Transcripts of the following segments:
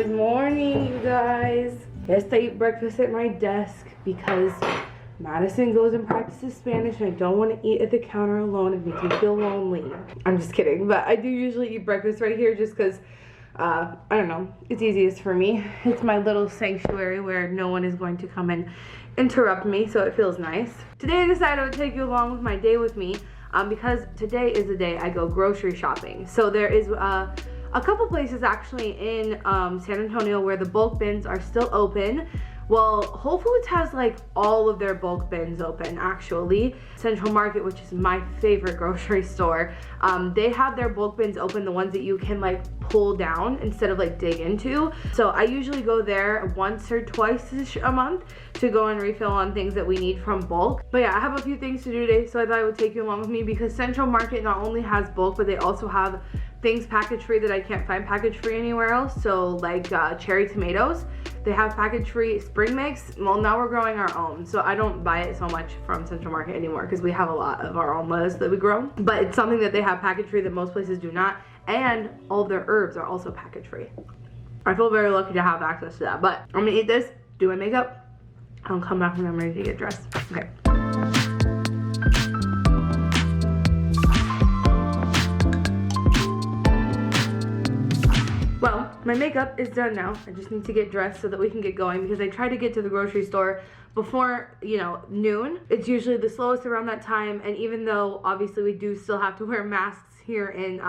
Good morning, you guys. Yes, I eat breakfast at my desk because Madison goes and practices Spanish and I don't want to eat at the counter alone. It makes me feel lonely. I'm just kidding, but I do usually eat breakfast right here just because, I don't know, it's easiest for me. It's my little sanctuary where no one is going to come and interrupt me, so it feels nice. Today I decided I would take you along with my day with me because today is the day I go grocery shopping. So there is a couple places actually in San Antonio where the bulk bins are still open. Well, Whole Foods has like all of their bulk bins open actually. Central Market, which is my favorite grocery store, they have their bulk bins open, the ones that you can like pull down instead of like dig into. So I usually go there once or twice a month to go and refill on things that we need from bulk. But yeah, I have a few things to do today, so I thought I would take you along with me because Central Market not only has bulk, but they also have things package free that I can't find package free anywhere else. So like cherry tomatoes, they have package free spring mix. Well, now we're growing our own, so I don't buy it so much from Central Market anymore because we have a lot of our own lettuce that we grow. But it's something that they have package free that most places do not, and all of their herbs are also package free. I feel very lucky to have access to that. But I'm gonna eat this, do my makeup, I'll come back when I'm ready to get dressed. Okay. Well, my makeup is done now. I just need to get dressed so that we can get going because I try to get to the grocery store before, noon. It's usually the slowest around that time, and even though obviously we do still have to wear masks here in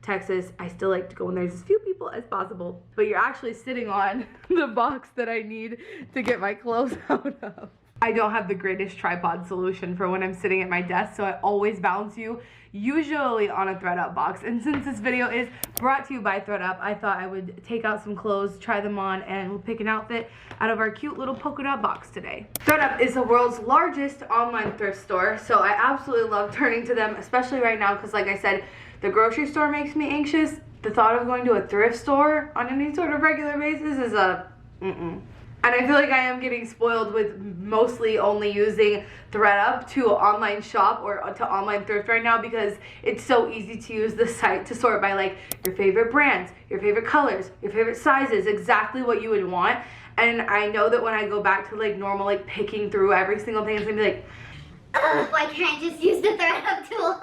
Texas, I still like to go when there's as few people as possible. But you're actually sitting on the box that I need to get my clothes out of. I don't have the greatest tripod solution for when I'm sitting at my desk, so I always balance you usually on a ThredUp box. And since this video is brought to you by ThredUp, I thought I would take out some clothes, try them on, and we'll pick an outfit out of our cute little polka dot box today. ThredUp is the world's largest online thrift store, so I absolutely love turning to them, especially right now because, like I said, the grocery store makes me anxious. The thought of going to a thrift store on any sort of regular basis is a And I feel like I am getting spoiled with mostly only using ThredUp to online shop or to online thrift right now because it's so easy to use the site to sort by like your favorite brands, your favorite colors, your favorite sizes, exactly what you would want. And I know that when I go back to like normal, like picking through every single thing, it's gonna be like, why can't I just use the ThredUp tool?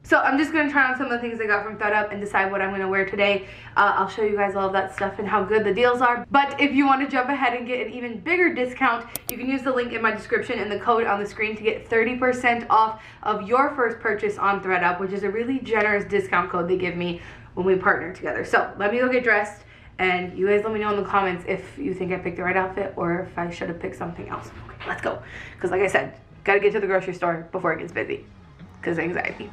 So I'm just going to try on some of the things I got from ThredUp and decide what I'm going to wear today. I'll show you guys all of that stuff and how good the deals are. But if you want to jump ahead and get an even bigger discount, you can use the link in my description and the code on the screen to get 30% off of your first purchase on ThredUp, which is a really generous discount code they give me when we partner together. So let me go get dressed, and you guys let me know in the comments if you think I picked the right outfit or if I should have picked something else. Okay, let's go. Because like I said, got to get to the grocery store before it gets busy. Because anxiety.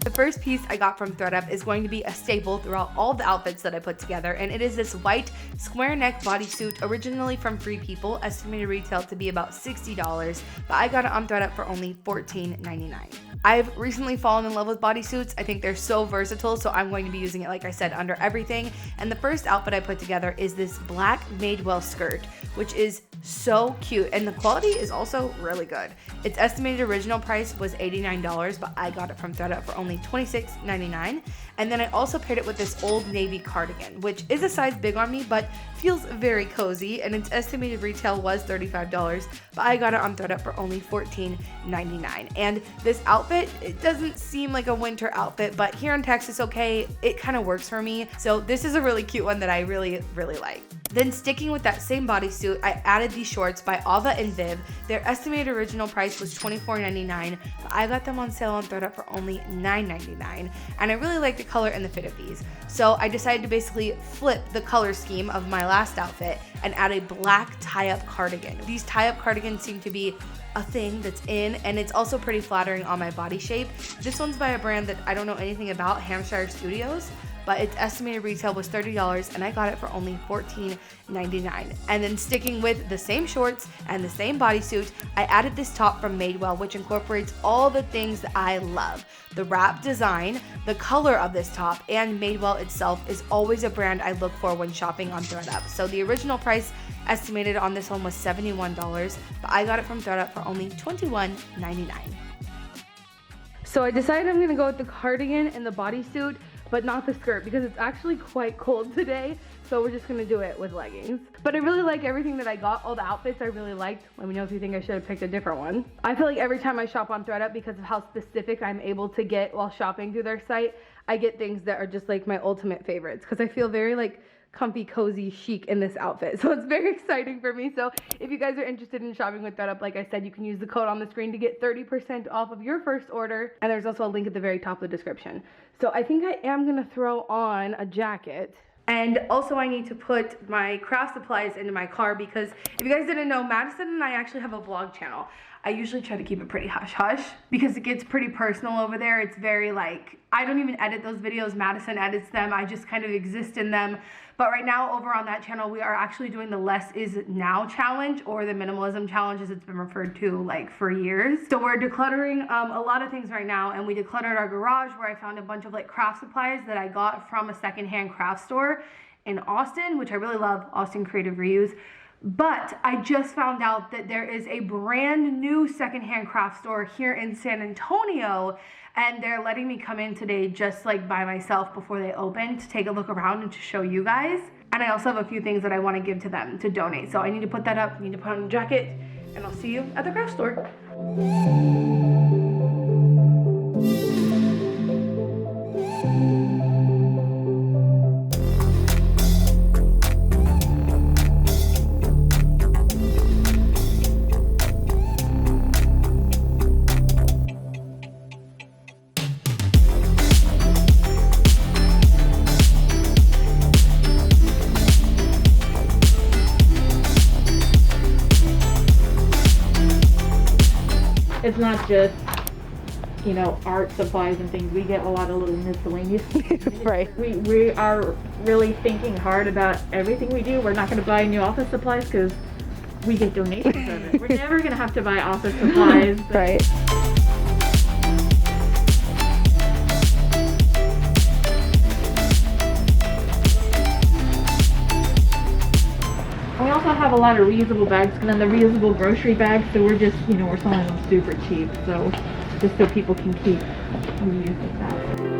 The first piece I got from ThredUp is going to be a staple throughout all the outfits that I put together, and it is this white square neck bodysuit, originally from Free People, estimated retail to be about $60, but I got it on ThredUp for only $14.99. I've recently fallen in love with bodysuits. I think they're so versatile, so I'm going to be using it, like I said, under everything. And the first outfit I put together is this black Madewell skirt, which is so cute, and the quality is also really good. Its estimated original price was $89, but I got it from ThredUp for only $26.99. And then I also paired it with this Old Navy cardigan, which is a size big on me, but feels very cozy, and its estimated retail was $35, but I got it on ThredUp for only $14.99. And this outfit, it doesn't seem like a winter outfit, but here in Texas, okay, it kind of works for me. So this is a really cute one that I really, really like. Then sticking with that same bodysuit, I added these shorts by Ava and Viv. Their estimated original price was $24.99, but I got them on sale on ThredUp for only $9.99, and I really like the color and the fit of these. So I decided to basically flip the color scheme of my last outfit and add a black tie-up cardigan. These tie-up cardigans seem to be a thing that's in, and it's also pretty flattering on my body shape. This one's by a brand that I don't know anything about, Hampshire Studios, but its estimated retail was $30, and I got it for only $14.99. And then sticking with the same shorts and the same bodysuit, I added this top from Madewell, which incorporates all the things that I love. The wrap design, the color of this top, and Madewell itself is always a brand I look for when shopping on ThredUp. So the original price estimated on this one was $71, but I got it from ThredUp for only $21.99. So I decided I'm gonna go with the cardigan and the bodysuit but not the skirt because it's actually quite cold today. So we're just gonna do it with leggings. But I really like everything that I got. All the outfits I really liked. Let me know if you think I should have picked a different one. I feel like every time I shop on ThredUp, because of how specific I'm able to get while shopping through their site, I get things that are just like my ultimate favorites because I feel very like comfy, cozy, chic in this outfit. So it's very exciting for me. So if you guys are interested in shopping with ThredUp, like I said, you can use the code on the screen to get 30% off of your first order. And there's also a link at the very top of the description. So I think I am gonna throw on a jacket. And also I need to put my craft supplies into my car because if you guys didn't know, Madison and I actually have a vlog channel. I usually try to keep it pretty hush-hush because it gets pretty personal over there. It's very like, I don't even edit those videos, Madison edits them, I just kind of exist in them. But right now over on that channel, we are actually doing the Less Is Now challenge, or the minimalism challenge as it's been referred to like for years. So we're decluttering a lot of things right now, and we decluttered our garage where I found a bunch of like craft supplies that I got from a secondhand craft store in Austin, which I really love, Austin Creative Reuse. But I just found out that there is a brand new secondhand craft store here in San Antonio, and they're letting me come in today just like by myself before they open to take a look around and to show you guys. And I also have a few things that I want to give to them to donate. So I need to put that up, I need to put on a jacket, and I'll see you at the craft store. It's not just, you know, art supplies and things. We get a lot of little miscellaneous things. Right. We are really thinking hard about everything we do. We're not going to buy new office supplies because we get donations of it. We're never going to have to buy office supplies. Right. We also have a lot of reusable bags, and then the reusable grocery bags, so we're just, you know, we're selling them super cheap, so just so people can keep reusing that.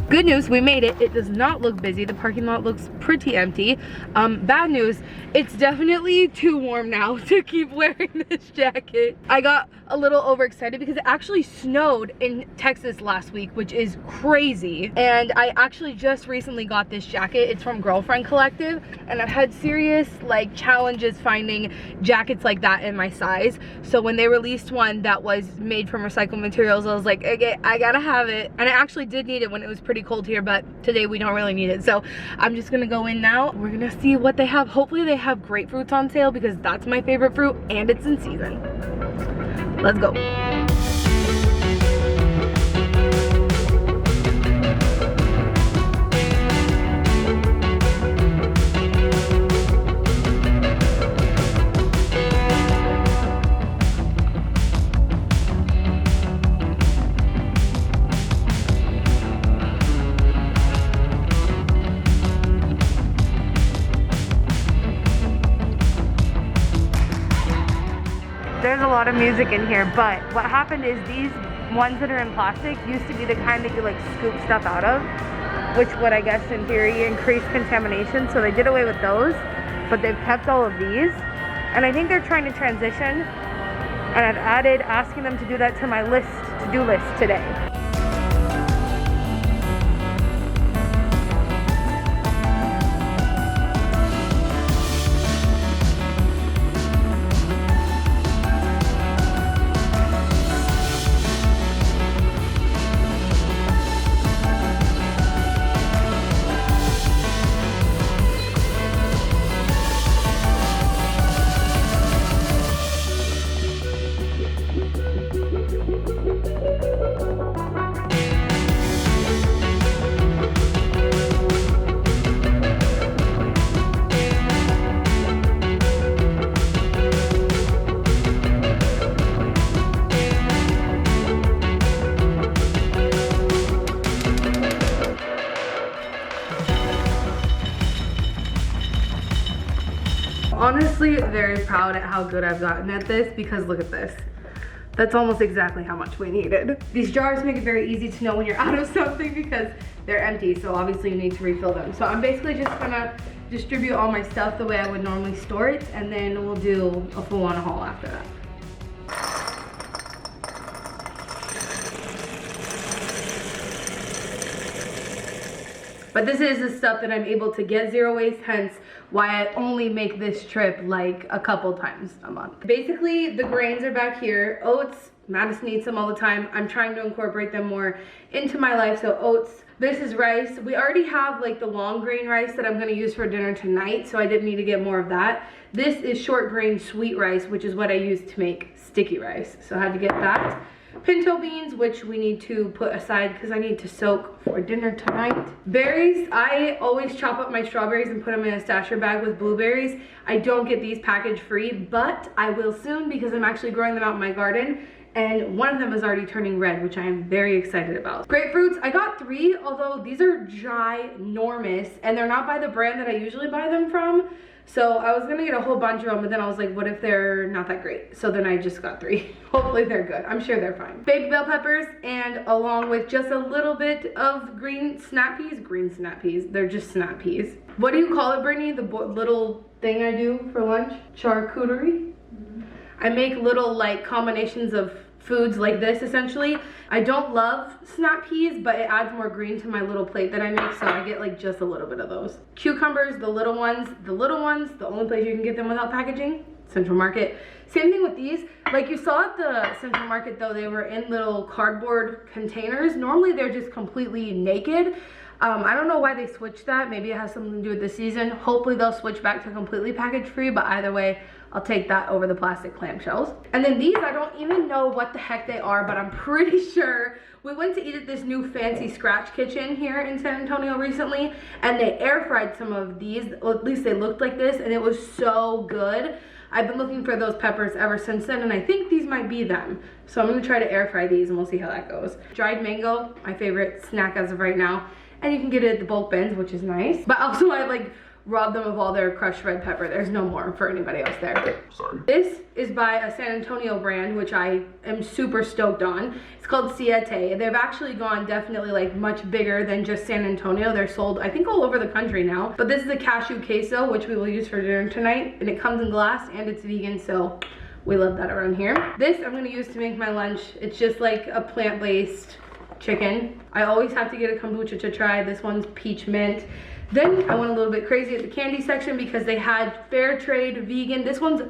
Good news, we made it. It does not look busy. The parking lot looks pretty empty. Bad news, it's definitely too warm now to keep wearing this jacket. I got a little overexcited because it actually snowed in Texas last week, which is crazy. And I actually just recently got this jacket. It's from Girlfriend Collective, and I've had serious like challenges finding jackets like that in my size. So when they released one that was made from recycled materials, I was like, okay, I gotta have it. And I actually did need it when it was pretty cold here, but today we don't really need it. So I'm just gonna go in now. We're gonna see what they have. Hopefully they have grapefruits on sale because that's my favorite fruit and it's in season. Let's go. There's a lot of music in here, but what happened is these ones that are in plastic used to be the kind that you like scoop stuff out of, which would, I guess, in theory, increase contamination. So they did away with those, but they've kept all of these. And I think they're trying to transition. And I've added asking them to do that to my to-do list today. honestly very proud at how good I've gotten at this because look at this. That's almost exactly how much we needed. These jars make it very easy to know when you're out of something because they're empty, so obviously you need to refill them. So I'm basically just gonna distribute all my stuff the way I would normally store it, and then we'll do a full-on haul after that. But this is the stuff that I'm able to get zero waste, hence why I only make this trip like a couple times a month. Basically, the grains are back here. Oats, Madison eats them all the time. I'm trying to incorporate them more into my life, so oats. This is rice. We already have like the long grain rice that I'm gonna use for dinner tonight, so I didn't need to get more of that. This is short grain sweet rice, which is what I use to make sticky rice. So I had to get that. Pinto beans, which we need to put aside because I need to soak for dinner tonight. Berries, I always chop up my strawberries and put them in a stasher bag with blueberries. I don't get these package free, but I will soon because I'm actually growing them out in my garden. And one of them is already turning red, which I am very excited about. Grapefruits, I got 3, although these are ginormous and they're not by the brand that I usually buy them from. So I was gonna get a whole bunch of them, but then I was like, what if they're not that great? So then I just got 3. Hopefully they're good. I'm sure they're fine. Baby bell peppers, and along with just a little bit of green snap peas. Green snap peas, they're just snap peas. What do you call it, Brittany? The little thing I do for lunch? Charcuterie? I make little like combinations of foods like this essentially. I don't love snap peas, but it adds more green to my little plate that I make, so I get like just a little bit of those. Cucumbers, the little ones, the only place you can get them without packaging, Central Market. Same thing with these. Like you saw at the Central Market though, they were in little cardboard containers. Normally they're just completely naked. I don't know why they switched that. Maybe it has something to do with the season. Hopefully they'll switch back to completely package free, but either way, I'll take that over the plastic clamshells. And then these, I don't even know what the heck they are, but I'm pretty sure we went to eat at this new fancy scratch kitchen here in San Antonio recently, and they air fried some of these, or at least they looked like this, and it was so good. I've been looking for those peppers ever since then, and I think these might be them. So I'm gonna try to air fry these and we'll see how that goes. Dried mango, my favorite snack as of right now. And you can get it at the bulk bins, which is nice. But also I like rob them of all their crushed red pepper. There's no more for anybody else there. Sorry. This is by a San Antonio brand, which I am super stoked on. It's called TUH-DAY. They've actually gone definitely like much bigger than just San Antonio. They're sold, I think, all over the country now. But this is a cashew queso, which we will use for dinner tonight. And it comes in glass and it's vegan, so we love that around here. This I'm gonna use to make my lunch. It's just like a plant-based chicken. I always have to get a kombucha to try. This one's peach mint. Then I went a little bit crazy at the candy section because they had fair trade vegan. This one's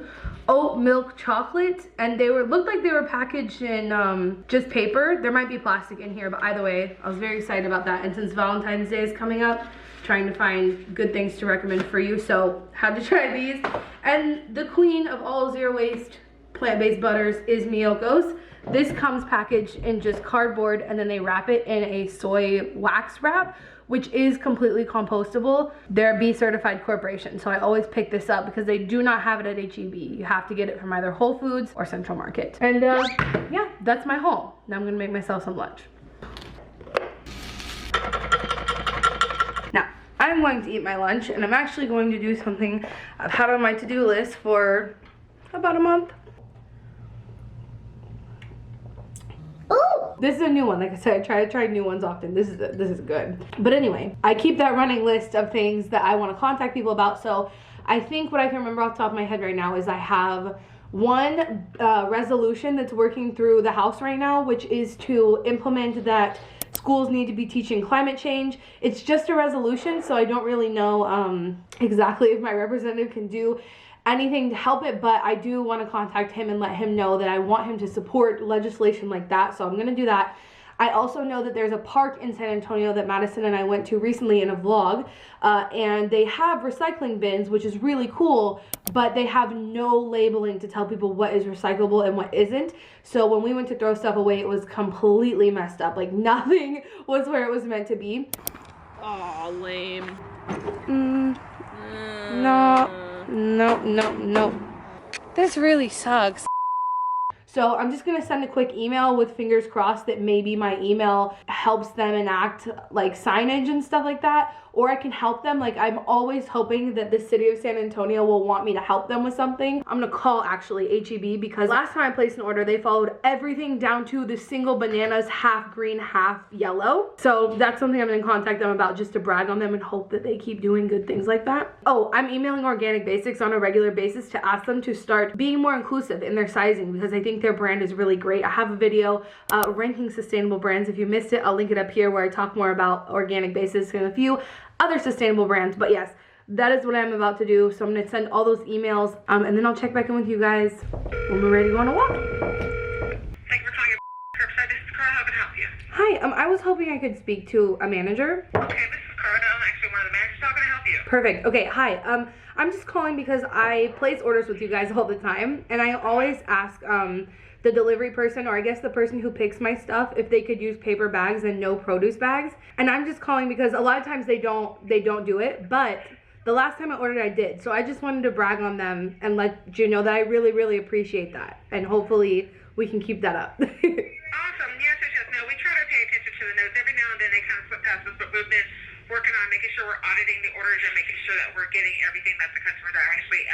oat milk chocolate, and they looked like they were packaged in just paper. There might be plastic in here, but either way, I was very excited about that. And since Valentine's Day is coming up, trying to find good things to recommend for you, so had to try these. And the queen of all zero waste plant-based butters is Miyoko's. This comes packaged in just cardboard, and then they wrap it in a soy wax wrap, which is completely compostable. They're a B certified corporation, so I always pick this up because they do not have it at HEB. You have to get it from either Whole Foods or Central Market. And yeah, that's my haul. Now I'm gonna make myself some lunch. Now, I'm going to eat my lunch, and I'm actually going to do something I've had on my to-do list for about a month. This is a new one. Like I said, I try new ones often. This is good. But anyway, I keep that running list of things that I want to contact people about. So I think what I can remember off the top of my head right now is I have one resolution that's working through the House right now, which is to implement that schools need to be teaching climate change. It's just a resolution, so I don't really know exactly if my representative can do anything to help it, but I do want to contact him and let him know that I want him to support legislation like that, so I'm going to do that. I also know that there's a park in San Antonio that Madison and I went to recently in a vlog, and they have recycling bins, which is really cool, but they have no labeling to tell people what is recyclable and what isn't. So when we went to throw stuff away, it was completely messed up. Like nothing was where it was meant to be. Aw, lame. No. This really sucks. So I'm just gonna send a quick email with fingers crossed that maybe my email helps them enact like signage and stuff like that, or I can help them. Like, I'm always hoping that the city of San Antonio will want me to help them with something. I'm gonna call actually H-E-B, because last time I placed an order, they followed everything down to the single bananas, half green, half yellow. So that's something I'm gonna contact them about, just to brag on them and hope that they keep doing good things like that. Oh, I'm emailing Organic Basics on a regular basis to ask them to start being more inclusive in their sizing, because I think their brand is really great. I have a video ranking sustainable brands. If you missed it, I'll link it up here where I talk more about Organic Basics and a few other sustainable brands. But yes, that is what I'm about to do. So I'm gonna send all those emails and then I'll check back in with you guys when we're ready to go on a walk. Thank you for calling Curbside. This is Cara. How can I help you? Hi, I was hoping I could speak to a manager. Okay, this is Cara. I'm actually one of the managers. How can I help you? Perfect. Okay, hi. I'm just calling because I place orders with you guys all the time, and I always ask the delivery person, or I guess the person who picks my stuff, if they could use paper bags and no produce bags. And I'm just calling because a lot of times they don't do it, but the last time I ordered I did. So I just wanted to brag on them and let you know that I really, really appreciate that, and hopefully we can keep that up. Awesome. Yes. No, we try to pay attention to the notes. Every now and then they kind of slip past us, but we've been working on making sure we're auditing the orders and making sure that we're getting everything that the customers are actually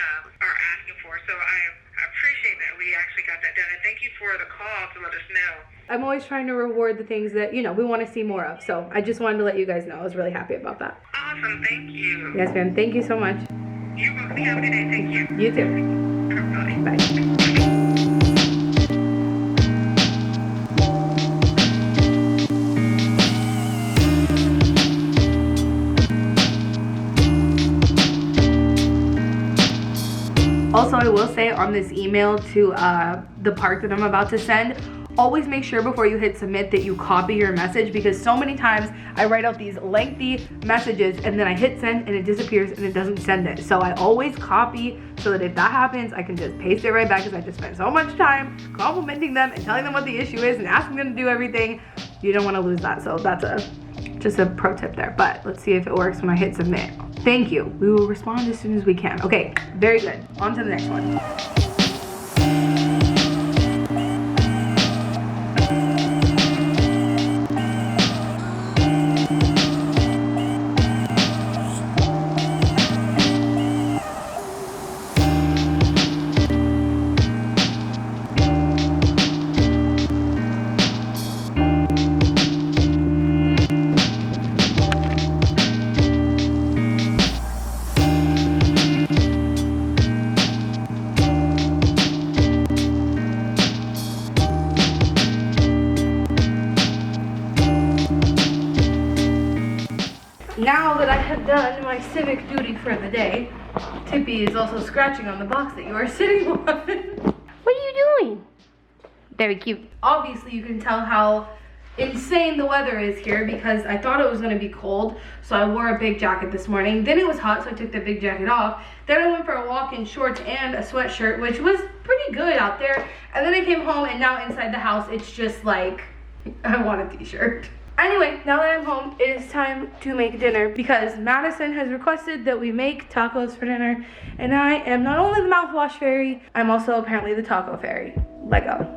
are asking for. So I appreciate that we actually got that done, and thank you for the call to let us know. I'm always trying to reward the things that, you know, we want to see more of. So I just wanted to let you guys know I was really happy about that. Awesome. Thank you. Yes, ma'am. Thank you so much. You're welcome. Have a good day. Thank you. You too. Bye. Bye. Also, I will say on this email to the park that I'm about to send, always make sure before you hit submit that you copy your message, because so many times I write out these lengthy messages and then I hit send and it disappears and it doesn't send it. So I always copy so that if that happens, I can just paste it right back, because I just spent so much time complimenting them and telling them what the issue is and asking them to do everything. You don't want to lose that. So that's just a pro tip there. But let's see if it works when I hit submit. Thank you. We will respond as soon as we can. Okay, very good. On to the next one. Now that I have done my civic duty for the day, Tippy is also scratching on the box that you are sitting on. What are you doing? Very cute. Obviously, you can tell how insane the weather is here, because I thought it was going to be cold, so I wore a big jacket this morning. Then it was hot, so I took the big jacket off. Then I went for a walk in shorts and a sweatshirt, which was pretty good out there. And then I came home, and now inside the house, it's just like, I want a t-shirt. Anyway, now that I'm home, it is time to make dinner, because Madison has requested that we make tacos for dinner, and I am not only the mouthwash fairy, I'm also apparently the taco fairy. Lego.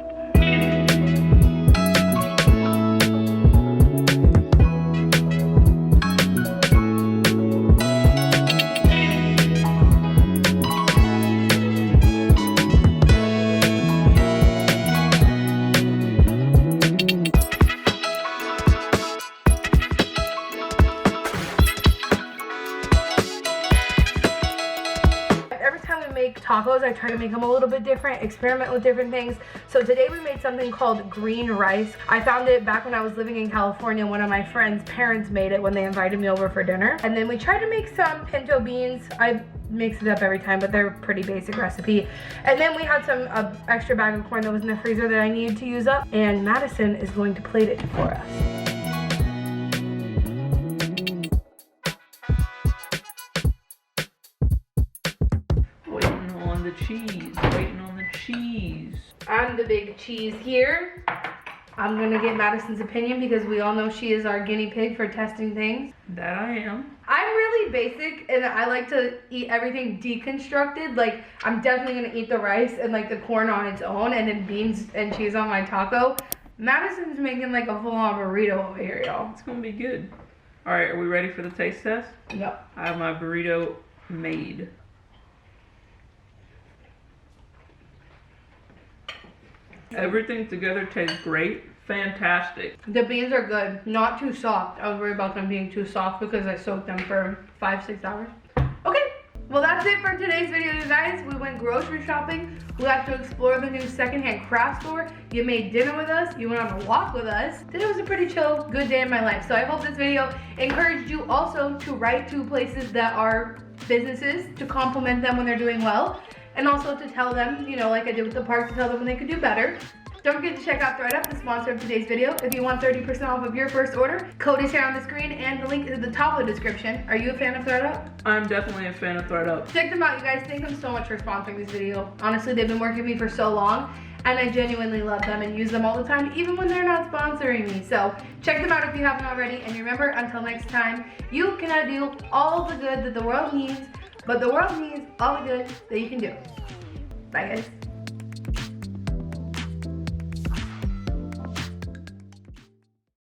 Tacos, I try to make them a little bit different, experiment with different things. So today we made something called green rice. I found it back when I was living in California. One of my friend's parents made it when they invited me over for dinner. And then we tried to make some pinto beans. I mix it up every time, but they're a pretty basic recipe. And then we had some extra bag of corn that was in the freezer that I needed to use up, and Madison is going to plate it for us. Waiting on the cheese. I'm the big cheese here. I'm gonna get Madison's opinion, because we all know she is our guinea pig for testing things. That I am. I'm really basic, and I like to eat everything deconstructed. Like, I'm definitely gonna eat the rice and like the corn on its own, and then beans and cheese on my taco. Madison's making like a full-on burrito over here, y'all. It's gonna be good. All right, are we ready for the taste test? Yep. I have my burrito made. Everything together tastes great. Fantastic. The beans are good, not too soft. I was worried about them being too soft because I soaked them for 5-6 hours. Okay, well that's it for today's video, you guys. We went grocery shopping. We got to explore the new secondhand craft store. You made dinner with us. You went on a walk with us. Today was a pretty chill, good day in my life. So I hope this video encouraged you also to write to places that are businesses, to compliment them when they're doing well, and also to tell them, you know, like I did with the park, to tell them when they could do better. Don't forget to check out ThredUp, the sponsor of today's video. If you want 30% off of your first order, code is here on the screen and the link is at the top of the description. Are you a fan of ThredUp? I'm definitely a fan of ThredUp. Check them out, you guys. Thank them so much for sponsoring this video. Honestly, they've been working with me for so long, and I genuinely love them and use them all the time, even when they're not sponsoring me. So check them out if you haven't already. And remember, until next time, you cannot do all the good that the world needs, but the world needs all the good that you can do. Bye, guys.